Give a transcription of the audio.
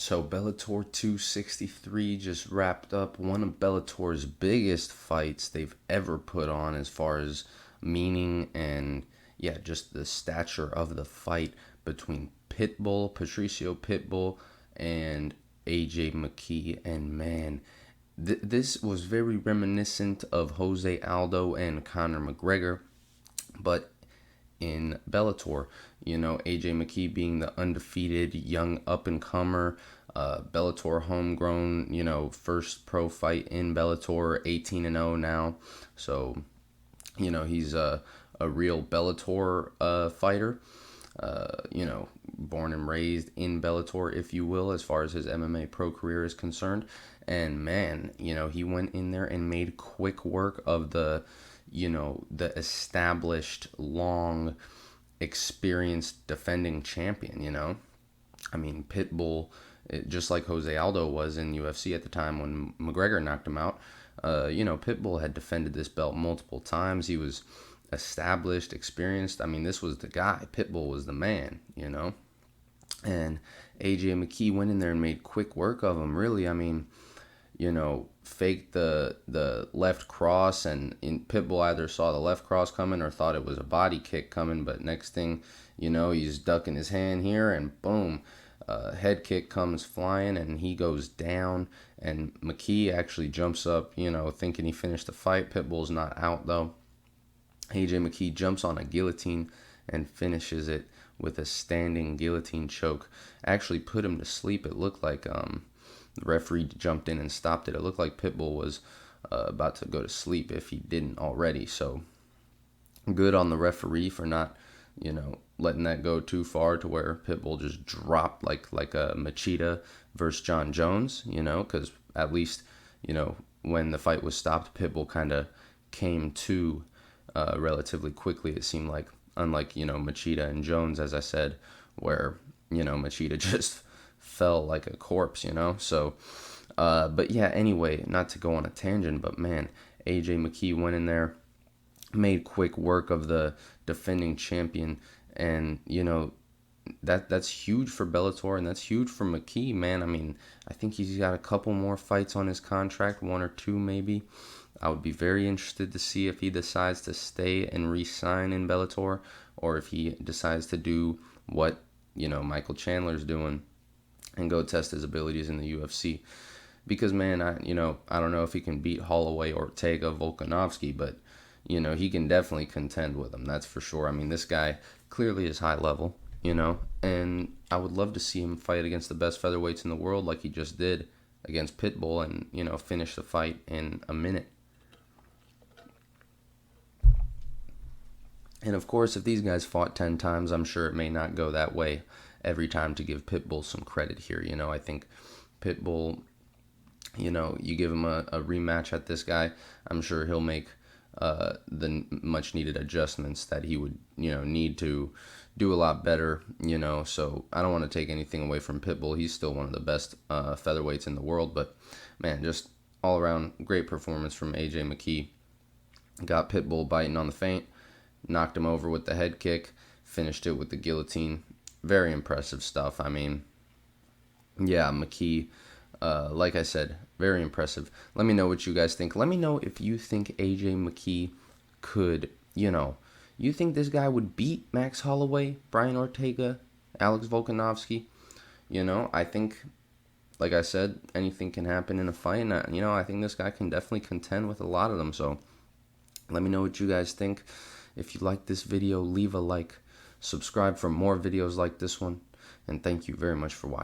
So Bellator 263 just wrapped up one of Bellator's biggest fights they've ever put on as far as meaning and yeah, just the stature of the fight between Patricio Pitbull, and AJ McKee. And man, this was very reminiscent of Jose Aldo and Conor McGregor, but in Bellator. AJ McKee being the undefeated young up and comer, Bellator homegrown, first pro fight in Bellator, 18-0 now. So, he's a real Bellator fighter. Born and raised in Bellator, if you will, as far as his MMA pro career is concerned. And man, he went in there and made quick work of the established, long, experienced defending champion. I mean, Pitbull, just like Jose Aldo was in UFC at the time when McGregor knocked him out, Pitbull had defended this belt multiple times. He was established, experienced. I mean, this was the guy. Pitbull was the man, And AJ McKee went in there and made quick work of him, really. I mean, faked the left cross, and Pitbull either saw the left cross coming or thought it was a body kick coming, but next thing he's ducking his hand here, and boom, head kick comes flying, and he goes down, and McKee actually jumps up, thinking he finished the fight. Pitbull's not out, though. AJ McKee jumps on a guillotine and finishes it with a standing guillotine choke. Actually put him to sleep. It looked like the referee jumped in and stopped it. It looked like Pitbull was about to go to sleep if he didn't already. So good on the referee for not, letting that go too far to where Pitbull just dropped like a Machida versus John Jones, because at least, when the fight was stopped, Pitbull kind of came to relatively quickly, it seemed like, unlike, Machida and Jones, as I said, where, Machida just fell like a corpse, So, but yeah, anyway, not to go on a tangent, but man, AJ McKee went in there, made quick work of the defending champion, and, that's huge for Bellator, and that's huge for McKee, man. I mean, I think he's got a couple more fights on his contract, one or two maybe. I would be very interested to see if he decides to stay and re-sign in Bellator, or if he decides to do what, Michael Chandler's doing and go test his abilities in the UFC. Because, man, I don't know if he can beat Holloway, Ortega, Volkanovski, but, he can definitely contend with him. That's for sure. I mean, this guy clearly is high level, and I would love to see him fight against the best featherweights in the world like he just did against Pitbull and, finish the fight in a minute. And of course, if these guys fought 10 times, I'm sure it may not go that way every time, to give Pitbull some credit here. I think Pitbull, you give him a rematch at this guy, I'm sure he'll make the much needed adjustments that he would, need to do a lot better, So I don't want to take anything away from Pitbull. He's still one of the best featherweights in the world. But, man, just all around great performance from AJ McKee. Got Pitbull biting on the feint, knocked him over with the head kick, finished it with the guillotine. Very impressive stuff. I mean, yeah, McKee, like I said, very impressive. Let me know what you guys think. Let me know if you think AJ McKee could, you think this guy would beat Max Holloway, Brian Ortega, Alex Volkanovski? I think, like I said, anything can happen in a fight. And, I think this guy can definitely contend with a lot of them. So let me know what you guys think. If you like this video, leave a like, subscribe for more videos like this one, and thank you very much for watching.